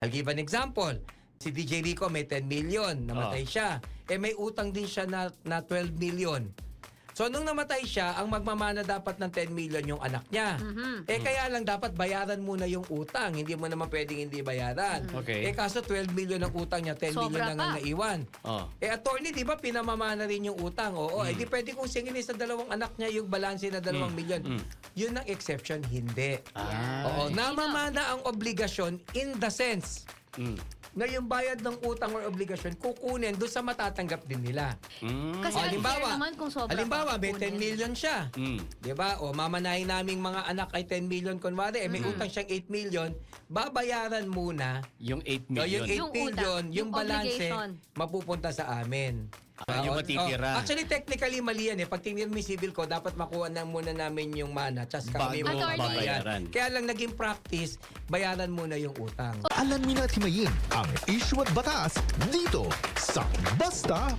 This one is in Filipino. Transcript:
I'll give an example. Si DJ Rico may 10 million, namatay siya. Eh may utang din siya na 12 million. So nung namatay siya, ang magmamana dapat ng 10 million yung anak niya. Eh kaya lang dapat bayaran muna yung utang. Hindi mo naman pwedeng hindi bayaran. Okay. Eh kaso 12 million ang utang niya, 10 million Sobra lang ang pa. naiwan. Oh. Eh attorney, di ba pinamamana rin yung utang? Oo, eh di pwede kong singilin sa dalawang anak niya yung balanse na 2 million. Yun ang exception, hindi. Oo, namamana ang obligasyon in the sense na yung bayad ng utang or obligasyon kukunin doon sa matatanggap din nila. Kasi Halimbawa, naman kung sobra halimbawa pa may 10 kukunin. million siya. 'Di ba? O mamanahin naming mga anak ay 10 million kunwari, eh may utang siyang 8 million, babayaran muna Yung 8 no, million. yung 8 Yung million, utang, yung yung balanse obligation. mapupunta sa amin. Yung matitira. Actually, technically, mali yan eh. Pag tingnan mo yung civil ko, dapat makuha na muna namin yung mana. Tsas kami Bago babayaran. Kaya lang naging practice, bayaran muna yung utang. Alamin at himayin ang issue at batas dito sa Basta